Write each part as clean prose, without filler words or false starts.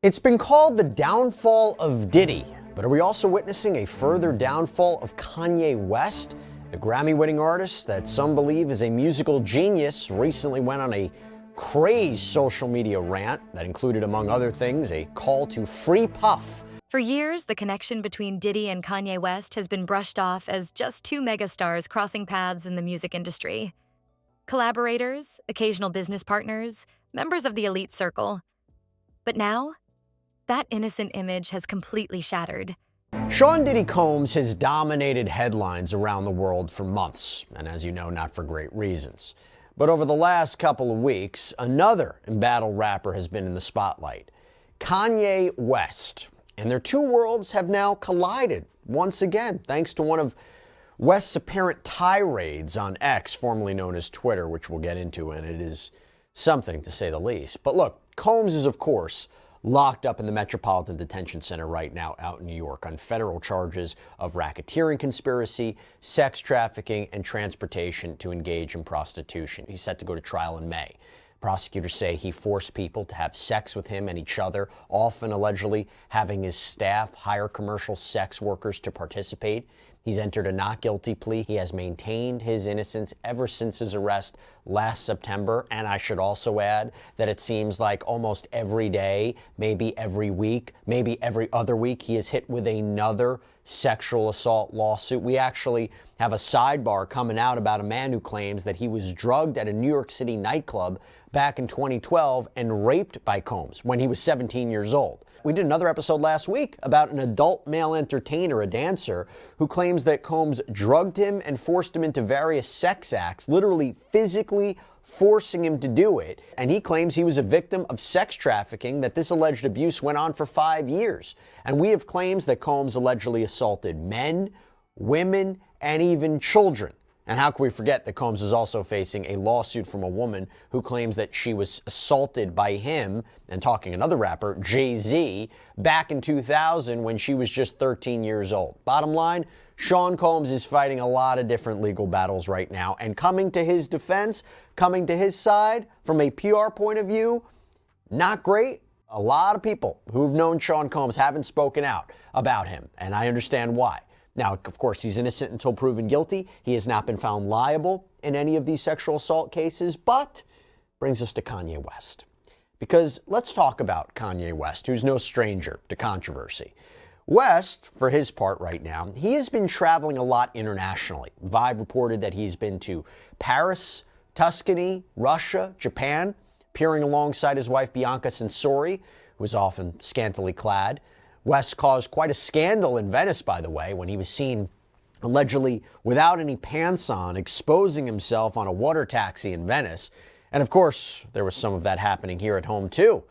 It's been called the downfall of Diddy, but are we also witnessing a further downfall of Kanye West? The Grammy-winning artist that some believe is a musical genius recently went on a crazed social media rant that included, among other things, a call to free Puff. For years, the connection between Diddy and Kanye West has been brushed off as just two megastars crossing paths in the music industry. Collaborators, occasional business partners, members of the elite circle. But now, that innocent image has completely shattered. Sean Diddy Combs has dominated headlines around the world for months, and as you know, not for great reasons. But over the last couple of weeks, another embattled rapper has been in the spotlight, Kanye West. And their two worlds have now collided once again, thanks to one of West's apparent tirades on X, formerly known as Twitter, which we'll get into, and it is something to say the least. But look, Combs is, of course, locked up in the Metropolitan Detention Center right now out in New York on federal charges of racketeering conspiracy, sex trafficking, and transportation to engage in prostitution. He's set to go to trial in May. Prosecutors say he forced people to have sex with him and each other, often allegedly having his staff hire commercial sex workers to participate. He's entered a not guilty plea. He has maintained his innocence ever since his arrest last September. And I should also add that it seems like almost every day, maybe every week, maybe every other week, he is hit with another sexual assault lawsuit. We actually have a sidebar coming out about a man who claims that he was drugged at a New York City nightclub back in 2012 and raped by Combs when he was 17 years old. We did another episode last week about an adult male entertainer, a dancer, who claims that Combs drugged him and forced him into various sex acts, literally physically forcing him to do it. And he claims he was a victim of sex trafficking, that this alleged abuse went on for 5 years. And we have claims that Combs allegedly assaulted men, women, and even children. And how can we forget that Combs is also facing a lawsuit from a woman who claims that she was assaulted by him, and talking another rapper, Jay-Z, back in 2000 when she was just 13 years old. Bottom line, Sean Combs is fighting a lot of different legal battles right now, and coming to his defense, coming to his side from a PR point of view, not great. A lot of people who've known Sean Combs haven't spoken out about him, and I understand why. Now, of course, he's innocent until proven guilty. He has not been found liable in any of these sexual assault cases, but brings us to Kanye West. Because let's talk about Kanye West, who's no stranger to controversy. West, for his part right now, he has been traveling a lot internationally. Vibe reported that he's been to Paris, Tuscany, Russia, Japan, appearing alongside his wife Bianca Censori, who is often scantily clad. West caused quite a scandal in Venice, by the way, when he was seen allegedly without any pants on, exposing himself on a water taxi in Venice. And of course, there was some of that happening here at home too.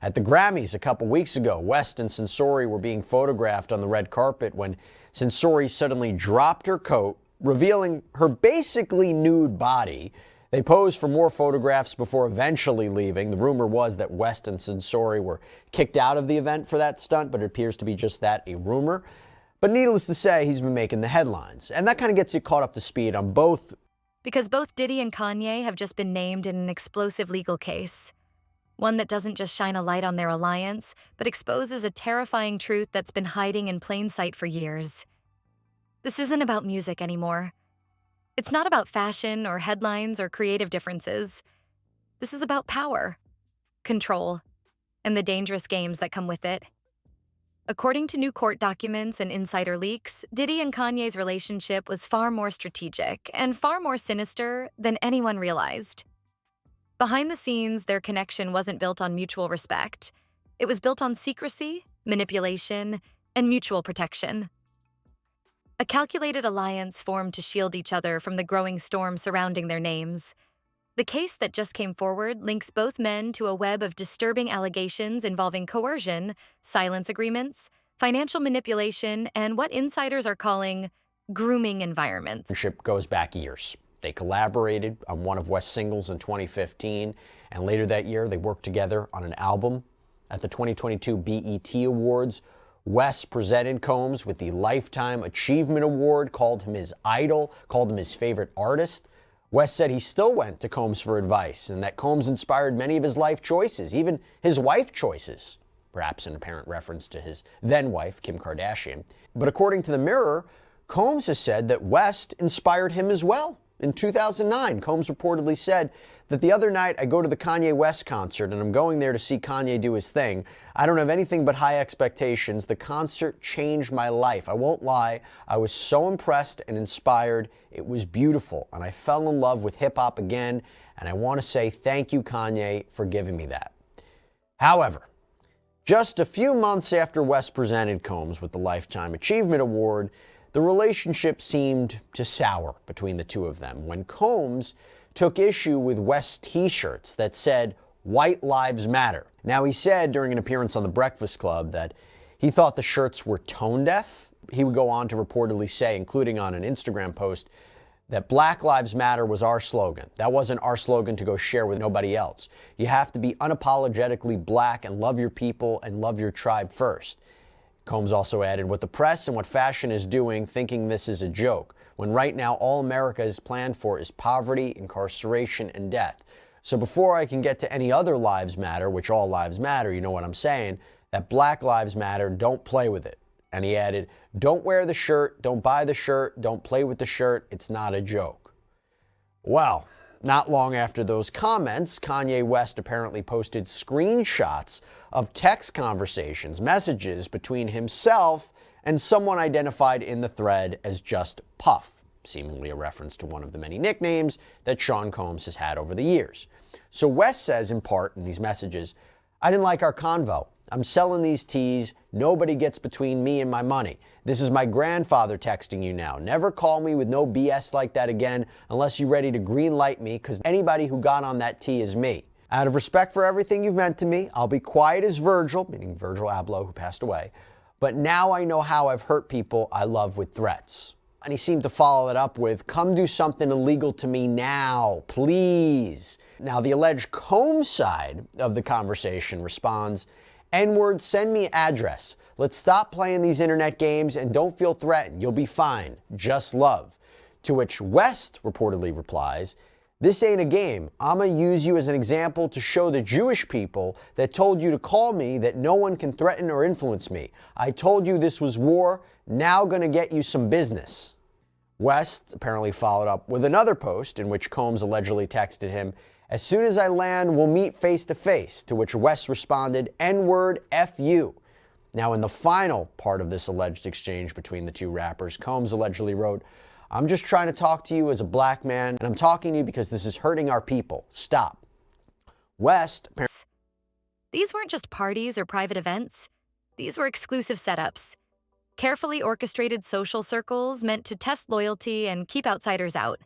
At the Grammys a couple weeks ago, West and Censori were being photographed on the red carpet when Censori suddenly dropped her coat, revealing her basically nude body. They posed for more photographs before eventually leaving. The rumor was that West and Censori were kicked out of the event for that stunt, but it appears to be just that, a rumor. But needless to say, he's been making the headlines. And that kind of gets you caught up to speed on both. Because both Diddy and Kanye have just been named in an explosive legal case. One that doesn't just shine a light on their alliance, but exposes a terrifying truth that's been hiding in plain sight for years. This isn't about music anymore. It's not about fashion or headlines or creative differences. This is about power, control, and the dangerous games that come with it. According to new court documents and insider leaks, Diddy and Kanye's relationship was far more strategic and far more sinister than anyone realized. Behind the scenes, their connection wasn't built on mutual respect. It was built on secrecy, manipulation, and mutual protection. A calculated alliance formed to shield each other from the growing storm surrounding their names. The case that just came forward links both men to a web of disturbing allegations involving coercion, silence agreements, financial manipulation, and what insiders are calling grooming environments. The relationship goes back years. They collaborated on one of West's singles in 2015, and later that year they worked together on an album. At the 2022 BET Awards, West presented Combs with the Lifetime Achievement Award, called him his idol, called him his favorite artist. West said he still went to Combs for advice, and that Combs inspired many of his life choices, even his wife choices. perhaps an apparent reference to his then-wife, Kim Kardashian. But according to the Mirror, Combs has said that West inspired him as well. In 2009, Combs reportedly said that the other night I go to the Kanye West concert and I'm going there to see Kanye do his thing. I don't have anything but high expectations. The concert changed my life. I won't lie. I was so impressed and inspired. It was beautiful. And I fell in love with hip hop again. And I want to say thank you, Kanye, for giving me that. However, just a few months after West presented Combs with the Lifetime Achievement Award, the relationship seemed to sour between the two of them when Combs took issue with West's t-shirts that said, "White Lives Matter." Now, he said during an appearance on The Breakfast Club that he thought the shirts were tone deaf. He would go on to reportedly say, including on an Instagram post, that Black Lives Matter was our slogan. That wasn't our slogan to go share with nobody else. You have to be unapologetically black and love your people and love your tribe first. Combs also added, what the press and what fashion is doing, thinking this is a joke, when right now all America is planned for is poverty, incarceration, and death. So before I can get to any other lives matter, which all lives matter, you know what I'm saying, that Black Lives Matter, don't play with it. And he added, don't wear the shirt, don't buy the shirt, don't play with the shirt, it's not a joke. Well, not long after those comments, Kanye West apparently posted screenshots of text conversations, messages between himself and someone identified in the thread as just Puff, seemingly a reference to one of the many nicknames that Sean Combs has had over the years. So West says in part in these messages, I didn't like our convo. I'm selling these teas. Nobody gets between me and my money. This is my grandfather texting you now. Never call me with no BS like that again unless you're ready to green light me, because anybody who got on that tea is me. Out of respect for everything you've meant to me, I'll be quiet as Virgil, meaning Virgil Abloh, who passed away. But now I know how I've hurt people I love with threats. And he seemed to follow it up with, come do something illegal to me now, please. Now, the alleged Combs side of the conversation responds, N-word, send me address. Let's stop playing these internet games and don't feel threatened. You'll be fine. Just love. To which West reportedly replies, this ain't a game. I'ma use you as an example to show the Jewish people that told you to call me that no one can threaten or influence me. I told you this was war. Now gonna get you some business. West apparently followed up with another post in which Combs allegedly texted him, as soon as I land, we'll meet face to face, to which West responded, N-word, F you. Now, in the final part of this alleged exchange between the two rappers, Combs allegedly wrote, I'm just trying to talk to you as a black man, and I'm talking to you because this is hurting our people. Stop. West apparently... These weren't just parties or private events. These were exclusive setups. Carefully orchestrated social circles meant to test loyalty and keep outsiders out.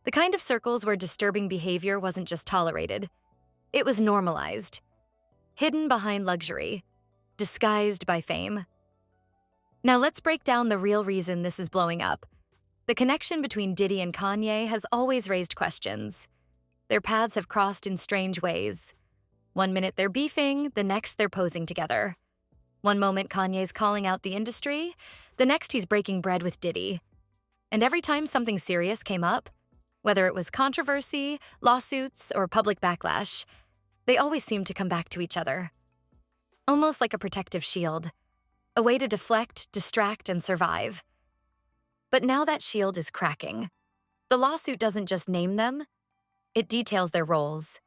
The kind of circles where disturbing behavior wasn't just tolerated. It was normalized. Hidden behind luxury. Disguised by fame. Now let's break down the real reason this is blowing up. The connection between Diddy and Kanye has always raised questions. Their paths have crossed in strange ways. One minute they're beefing, the next they're posing together. One moment Kanye's calling out the industry, the next he's breaking bread with Diddy. And every time something serious came up, whether it was controversy, lawsuits, or public backlash, they always seemed to come back to each other. Almost like a protective shield, a way to deflect, distract, and survive. But now that shield is cracking. The lawsuit doesn't just name them, it details their roles.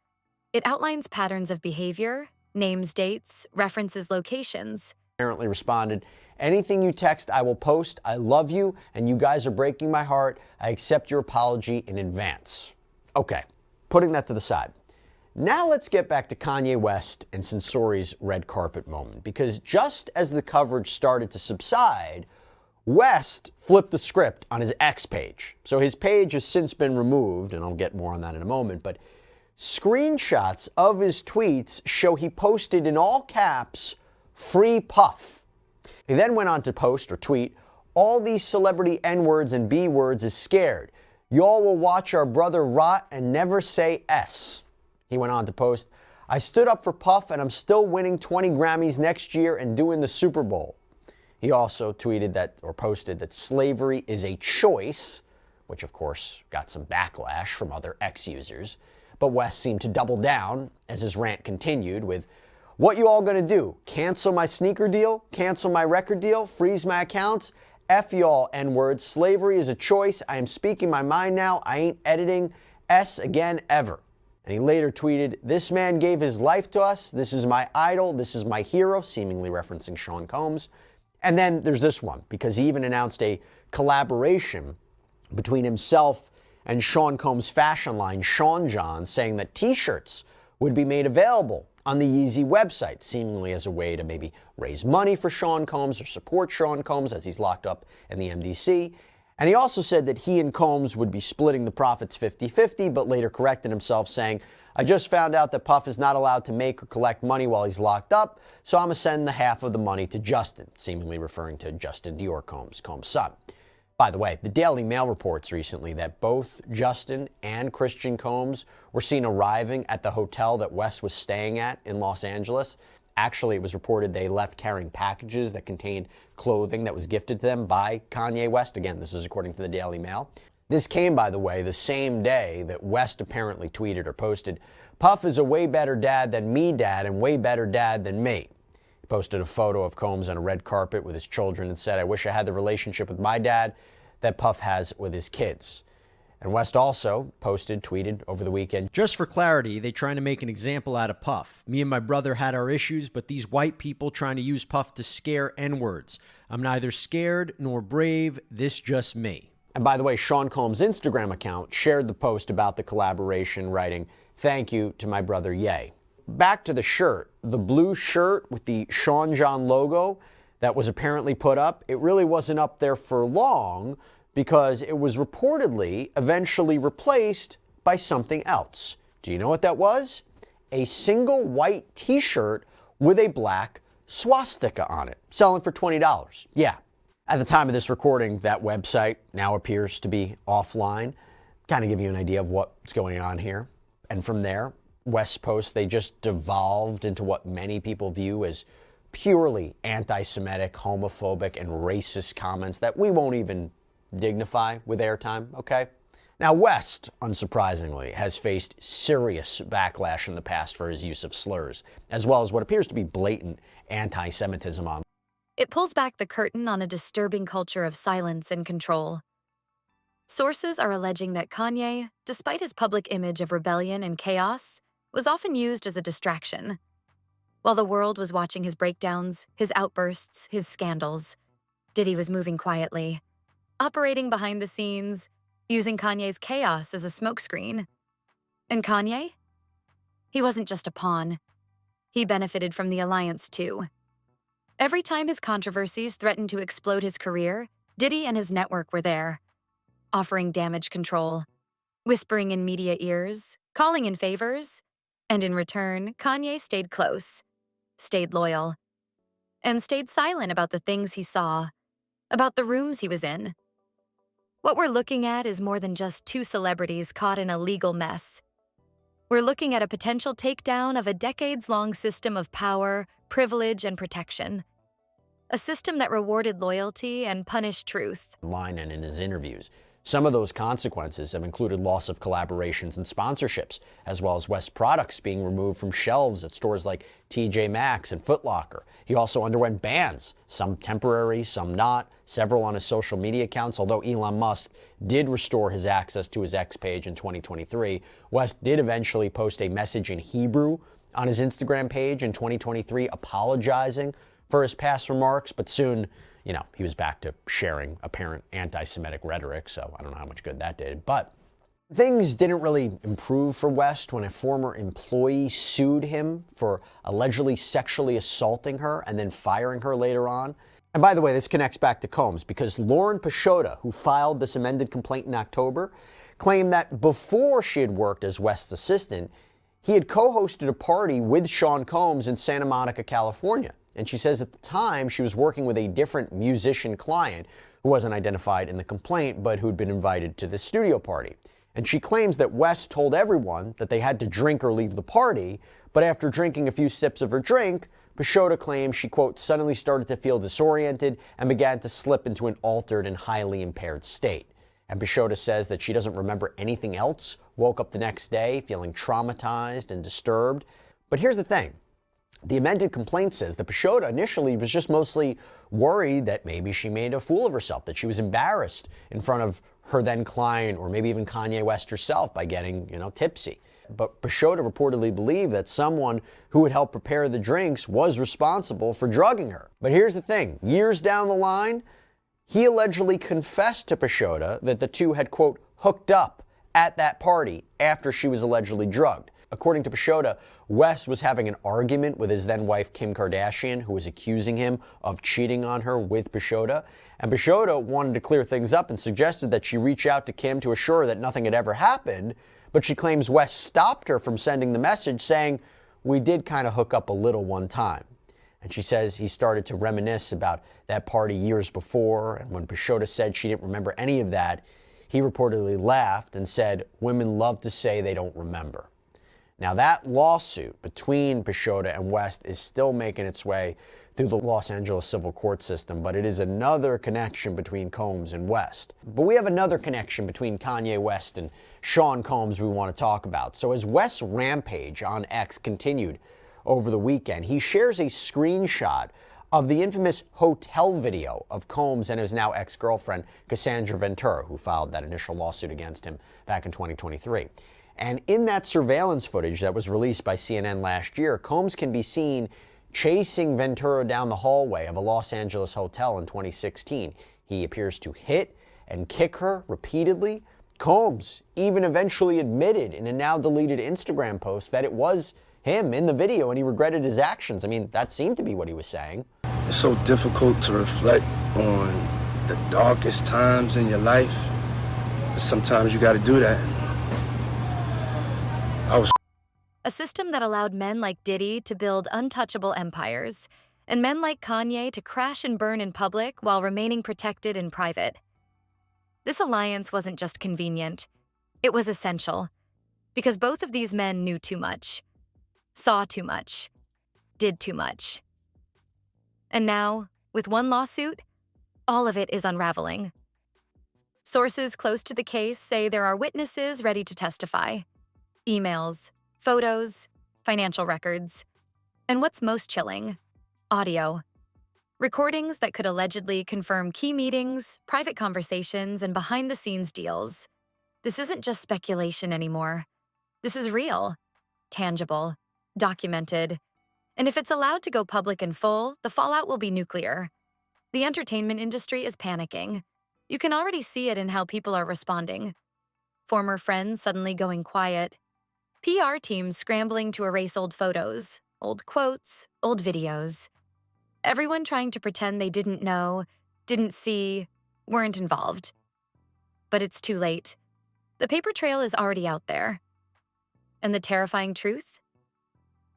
It outlines patterns of behavior, names dates, references locations. Apparently responded, anything you text, I will post. I love you, and you guys are breaking my heart. I accept your apology in advance. Okay, putting that to the side. Now let's get back to Kanye West and Sensori's red carpet moment, because just as the coverage started to subside, West flipped the script on his X page. So his page has since been removed, and I'll get more on that in a moment, but screenshots of his tweets show he posted in all caps, free Puff. He then went on to post or tweet, all these celebrity N-words and B-words is scared. Y'all will watch our brother rot and never say S. He went on to post, I stood up for Puff and I'm still winning 20 Grammys next year and doing the Super Bowl. He also tweeted that, or posted that slavery is a choice, which of course got some backlash from other X users. But West seemed to double down as his rant continued with, What you all gonna do? Cancel my sneaker deal? Cancel my record deal? Freeze my accounts? F y'all, N-words. Slavery is a choice. I am speaking my mind now. I ain't editing S again ever. And he later tweeted, "This man gave his life to us. This is my idol. This is my hero," seemingly referencing Sean Combs. And then there's this one, because he even announced a collaboration between himself and Sean Combs' fashion line, Sean John, saying that t-shirts would be made available on the Yeezy website, seemingly as a way to maybe raise money for Sean Combs or support Sean Combs as he's locked up in the MDC. And he also said that he and Combs would be splitting the profits 50-50, but later corrected himself, saying, "I just found out that Puff is not allowed to make or collect money while he's locked up, so I'm going to send the half of the money to Justin," seemingly referring to Justin Dior Combs, Combs' son. By the way, the Daily Mail reports recently that both Justin and Christian Combs were seen arriving at the hotel that West was staying at in Los Angeles. Actually, it was reported they left carrying packages that contained clothing that was gifted to them by Kanye West. Again, this is according to the Daily Mail. This came, by the way, the same day that West apparently tweeted or posted, "Puff is a way better dad than me, dad, and way better dad than me." He posted a photo of Combs on a red carpet with his children and said, "I wish I had the relationship with my dad that Puff has with his kids." And West also tweeted over the weekend, "Just for clarity, they trying to make an example out of Puff. Me and my brother had our issues, but these white people trying to use Puff to scare N-words. I'm neither scared nor brave. This just me." And by the way, Sean Combs' Instagram account shared the post about the collaboration, writing, "Thank you to my brother Ye." Back to the shirt. The blue shirt with the Sean John logo that was apparently put up, it really wasn't up there for long because it was reportedly eventually replaced by something else. Do you know what that was? A single white t-shirt with a black swastika on it, selling for $20. Yeah. At the time of this recording, that website now appears to be offline. Kind of give you an idea of what's going on here. And from there, West's posts, they just devolved into what many people view as purely anti-Semitic, homophobic, and racist comments that we won't even dignify with airtime, okay? Now, West, unsurprisingly, has faced serious backlash in the past for his use of slurs, as well as what appears to be blatant anti-Semitism on. It pulls back the curtain on a disturbing culture of silence and control. Sources are alleging that Kanye, despite his public image of rebellion and chaos, was often used as a distraction. While the world was watching his breakdowns, his outbursts, his scandals, Diddy was moving quietly, operating behind the scenes, using Kanye's chaos as a smokescreen. And Kanye? He wasn't just a pawn. He benefited from the alliance, too. Every time his controversies threatened to explode his career, Diddy and his network were there, offering damage control, whispering in media ears, calling in favors, and in return, Kanye stayed close, stayed loyal, and stayed silent about the things he saw, about the rooms he was in. What we're looking at is more than just two celebrities caught in a legal mess. We're looking at a potential takedown of a decades-long system of power, privilege, and protection. A system that rewarded loyalty and punished truth. Online and in his interviews. Some of those consequences have included loss of collaborations and sponsorships, as well as West products being removed from shelves at stores like TJ Maxx and Foot Locker. He also underwent bans, some temporary, some not, several on his social media accounts. Although Elon Musk did restore his access to his X page in 2023, West did eventually post a message in Hebrew on his Instagram page in 2023 apologizing for his past remarks, but soon, he was back to sharing apparent anti-Semitic rhetoric, so I don't know how much good that did. But things didn't really improve for West when a former employee sued him for allegedly sexually assaulting her and then firing her later on. And by the way, this connects back to Combs, because Lauren Pashota, who filed this amended complaint in October, claimed that before she had worked as West's assistant, he had co-hosted a party with Sean Combs in Santa Monica, California. And she says at the time she was working with a different musician client who wasn't identified in the complaint, but who'd been invited to the studio party. And she claims that West told everyone that they had to drink or leave the party, but after drinking a few sips of her drink, Pashota claims she, quote, suddenly started to feel disoriented and began to slip into an altered and highly impaired state. And Pashota says that she doesn't remember anything else, woke up the next day feeling traumatized and disturbed. But here's the thing. The amended complaint says that Peixoto initially was just mostly worried that maybe she made a fool of herself, that she was embarrassed in front of her then client or maybe even Kanye West herself by getting, tipsy. But Peixoto reportedly believed that someone who had helped prepare the drinks was responsible for drugging her. But here's the thing, years down the line, he allegedly confessed to Peixoto that the two had, quote, hooked up at that party after she was allegedly drugged. According to Peixoto, West was having an argument with his then wife Kim Kardashian, who was accusing him of cheating on her with Peixoto. And Peixoto wanted to clear things up and suggested that she reach out to Kim to assure her that nothing had ever happened. But she claims West stopped her from sending the message, saying, "We did kind of hook up a little one time." And she says he started to reminisce about that party years before. And when Peixoto said she didn't remember any of that, he reportedly laughed and said, "Women love to say they don't remember." Now, that lawsuit between Peixoto and West is still making its way through the Los Angeles civil court system, but it is another connection between Combs and West. But we have another connection between Kanye West and Sean Combs we want to talk about. So as West's rampage on X continued over the weekend, he shares a screenshot of the infamous hotel video of Combs and his now ex-girlfriend, Cassandra Ventura, who filed that initial lawsuit against him back in 2023. And in that surveillance footage that was released by CNN last year, Combs can be seen chasing Ventura down the hallway of a Los Angeles hotel in 2016. He appears to hit and kick her repeatedly. Combs even eventually admitted in a now deleted Instagram post that it was him in the video and he regretted his actions. I mean, that seemed to be what he was saying. It's so difficult to reflect on the darkest times in your life. Sometimes you got to do that. A system that allowed men like Diddy to build untouchable empires, and men like Kanye to crash and burn in public while remaining protected in private. This alliance wasn't just convenient, it was essential, because both of these men knew too much, saw too much, did too much. And now, with one lawsuit, all of it is unraveling. Sources close to the case say there are witnesses ready to testify. Emails, photos, financial records, and what's most chilling, audio. Recordings that could allegedly confirm key meetings, private conversations, and behind-the-scenes deals. This isn't just speculation anymore. This is real, tangible, documented. And if it's allowed to go public in full, the fallout will be nuclear. The entertainment industry is panicking. You can already see it in how people are responding. Former friends suddenly going quiet. PR teams scrambling to erase old photos, old quotes, old videos. Everyone trying to pretend they didn't know, didn't see, weren't involved. But it's too late. The paper trail is already out there. And the terrifying truth?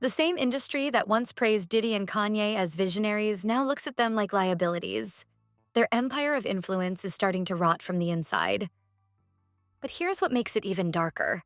The same industry that once praised Diddy and Kanye as visionaries now looks at them like liabilities. Their empire of influence is starting to rot from the inside. But here's what makes it even darker.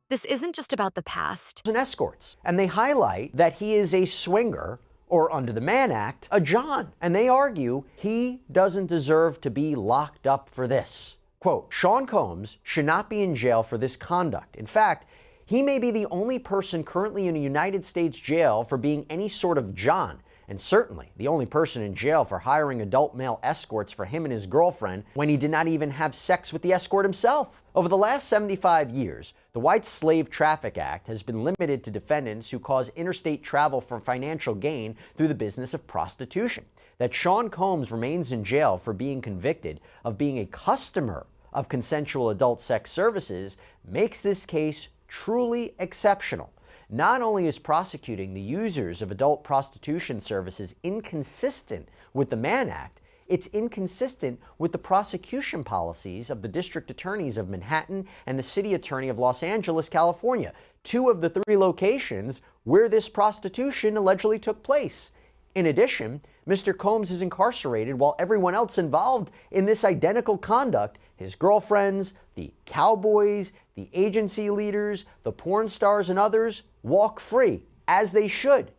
This isn't just about the past. And escorts. And they highlight that he is a swinger, or under the Mann Act, a John. And they argue he doesn't deserve to be locked up for this. Quote, Sean Combs should not be in jail for this conduct. In fact, he may be the only person currently in a United States jail for being any sort of John, and certainly the only person in jail for hiring adult male escorts for him and his girlfriend when he did not even have sex with the escort himself. Over the last 75 years, the White Slave Traffic Act has been limited to defendants who cause interstate travel for financial gain through the business of prostitution. That Sean Combs remains in jail for being convicted of being a customer of consensual adult sex services makes this case truly exceptional. Not only is prosecuting the users of adult prostitution services inconsistent with the Mann Act, it's inconsistent with the prosecution policies of the district attorneys of Manhattan and the city attorney of Los Angeles, California, two of the three locations where this prostitution allegedly took place. In addition, Mr. Combs is incarcerated while everyone else involved in this identical conduct, his girlfriends, the cowboys, the agency leaders, the porn stars, and others, walk free, as they should.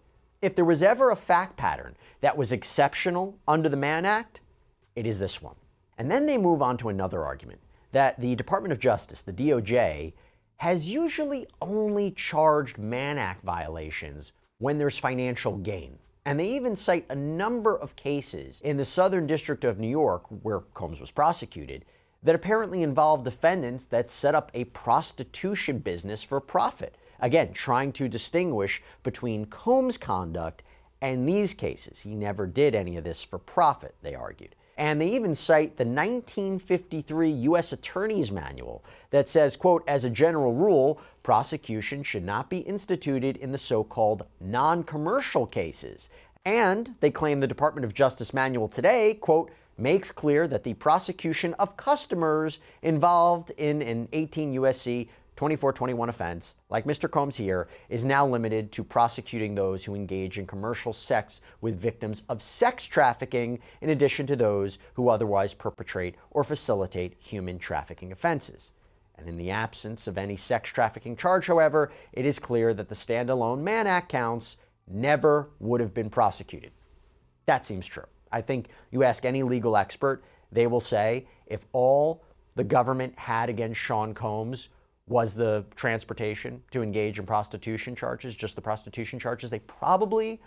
If there was ever a fact pattern that was exceptional under the Mann Act, it is this one. And then they move on to another argument, that the Department of Justice, the DOJ, has usually only charged Mann Act violations when there's financial gain. And they even cite a number of cases in the Southern District of New York, where Combs was prosecuted, that apparently involved defendants that set up a prostitution business for profit. Again, trying to distinguish between Combs' conduct and these cases. He never did any of this for profit, they argued. And they even cite the 1953 U.S. Attorney's Manual that says, quote, as a general rule, prosecution should not be instituted in the so-called non-commercial cases. And they claim the Department of Justice manual today, quote, makes clear that the prosecution of customers involved in an 18 U.S.C. 2421 offense, like Mr. Combs here, is now limited to prosecuting those who engage in commercial sex with victims of sex trafficking, in addition to those who otherwise perpetrate or facilitate human trafficking offenses. And in the absence of any sex trafficking charge, however, it is clear that the Standalone Man Act counts never would have been prosecuted. That seems true. I think you ask any legal expert, they will say if all the government had against Sean Combs was the transportation to engage in prostitution charges, just the prostitution charges, they probably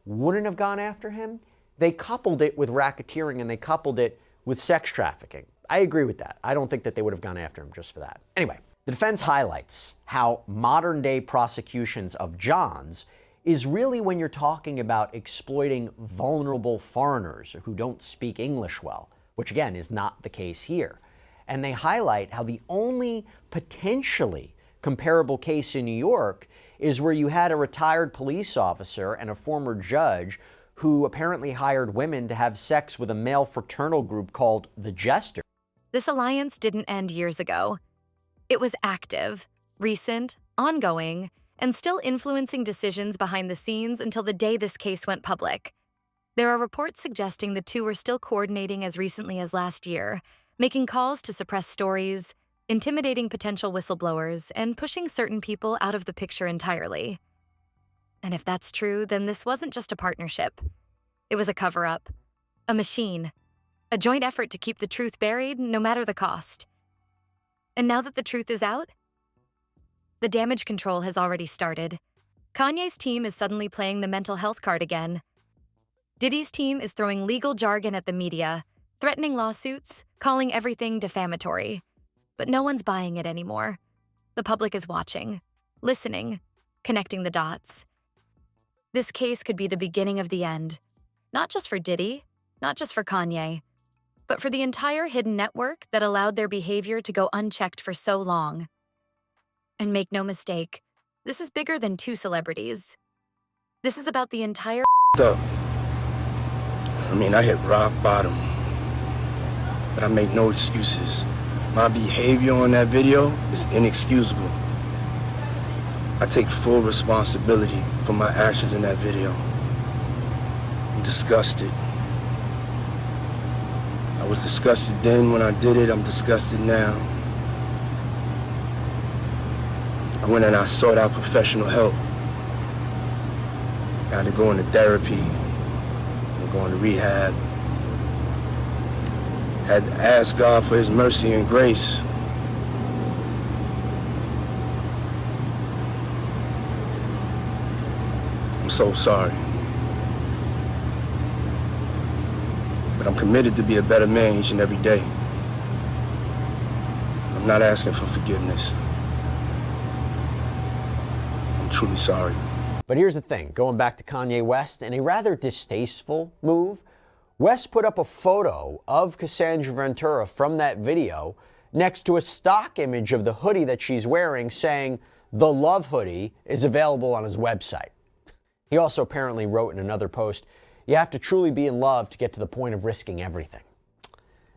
wouldn't have gone after him. They coupled it with racketeering and they coupled it with sex trafficking. I agree with that. I don't think that they would have gone after him just for that. Anyway, the defense highlights how modern day prosecutions of Johns is really when you're talking about exploiting vulnerable foreigners who don't speak English well, which again is not the case here. And they highlight how the only potentially comparable case in New York is where you had a retired police officer and a former judge who apparently hired women to have sex with a male fraternal group called the Jester. This alliance didn't end years ago. It was active, recent, ongoing, and still influencing decisions behind the scenes until the day this case went public. There are reports suggesting the two were still coordinating as recently as last year, making calls to suppress stories, intimidating potential whistleblowers, and pushing certain people out of the picture entirely. And if that's true, then this wasn't just a partnership. It was a cover-up, a machine, a joint effort to keep the truth buried no matter the cost. And now that the truth is out, the damage control has already started. Kanye's team is suddenly playing the mental health card again. Diddy's team is throwing legal jargon at the media, threatening lawsuits, calling everything defamatory. But no one's buying it anymore. The public is watching, listening, connecting the dots. This case could be the beginning of the end, not just for Diddy, not just for Kanye, but for the entire hidden network that allowed their behavior to go unchecked for so long. And make no mistake, this is bigger than two celebrities. This is about the entire I hit rock bottom, but I make no excuses. My behavior on that video is inexcusable. I take full responsibility for my actions in that video. I'm disgusted. I was disgusted then when I did it, I'm disgusted now. I went and I sought out professional help. I had to go into therapy, and go into rehab. Had to ask God for his mercy and grace. I'm so sorry. But I'm committed to be a better man each and every day. I'm not asking for forgiveness. I'm truly sorry. But here's the thing, going back to Kanye West, in a rather distasteful move, West put up a photo of Cassandra Ventura from that video next to a stock image of the hoodie that she's wearing, saying the Love hoodie is available on his website. He also apparently wrote in another post, you have to truly be in love to get to the point of risking everything.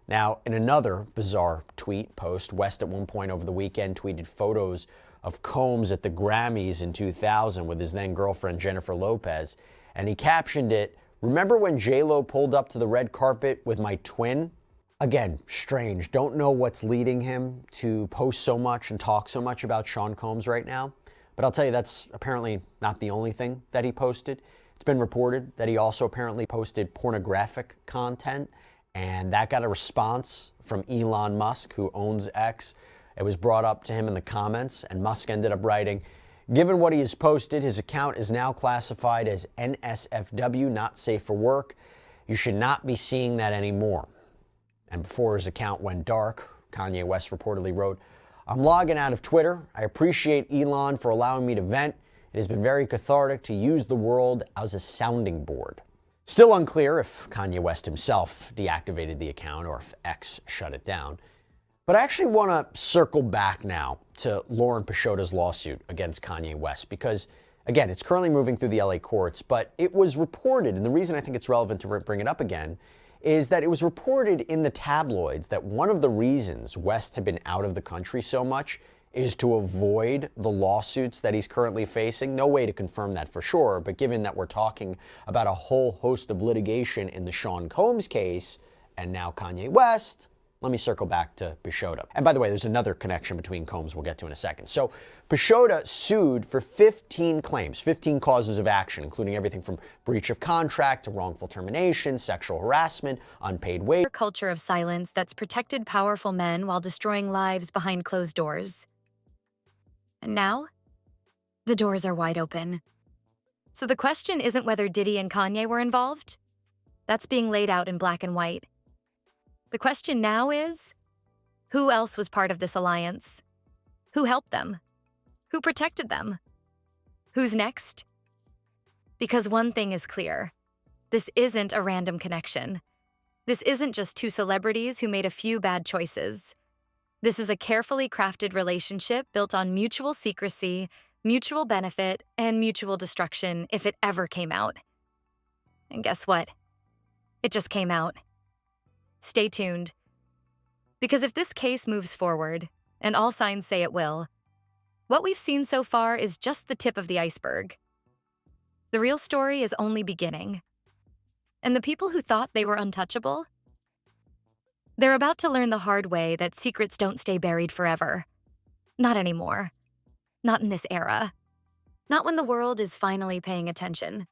Now, in another bizarre tweet post, West at one point over the weekend tweeted photos of Combs at the Grammys in 2000 with his then girlfriend Jennifer Lopez, and he captioned it, remember when J-Lo pulled up to the red carpet with my twin? Again, strange. Don't know what's leading him to post so much and talk so much about Sean Combs right now. But I'll tell you, that's apparently not the only thing that he posted. It's been reported that he also apparently posted pornographic content, and that got a response from Elon Musk, who owns X. It was brought up to him in the comments, and Musk ended up writing, Given what he has posted, his account is now classified as NSFW, not safe for work. You should not be seeing that anymore. And before his account went dark, Kanye West reportedly wrote, "I'm logging out of Twitter. I appreciate Elon for allowing me to vent. It has been very cathartic to use the world as a sounding board." Still unclear if Kanye West himself deactivated the account or if X shut it down. But I actually want to circle back now to Lauren Peixoto's lawsuit against Kanye West because, again, it's currently moving through the LA courts, but it was reported, and the reason I think it's relevant to bring it up again, is that it was reported in the tabloids that one of the reasons West had been out of the country so much is to avoid the lawsuits that he's currently facing. No way to confirm that for sure, but given that we're talking about a whole host of litigation in the Sean Combs case and now Kanye West, let me circle back to Peixoto. And by the way, there's another connection between Combs we'll get to in a second. So Peixoto sued for 15 claims, 15 causes of action, including everything from breach of contract to wrongful termination, sexual harassment, unpaid wage. Culture of silence that's protected powerful men while destroying lives behind closed doors. And now, the doors are wide open. So the question isn't whether Diddy and Kanye were involved. That's being laid out in black and white. The question now is, who else was part of this alliance? Who helped them? Who protected them? Who's next? Because one thing is clear. This isn't a random connection. This isn't just two celebrities who made a few bad choices. This is a carefully crafted relationship built on mutual secrecy, mutual benefit, and mutual destruction if it ever came out. And guess what? It just came out. Stay tuned. Because if this case moves forward, and all signs say it will, what we've seen so far is just the tip of the iceberg. The real story is only beginning. And the people who thought they were untouchable, they're about to learn the hard way that secrets don't stay buried forever. Not anymore. Not in this era. Not when the world is finally paying attention.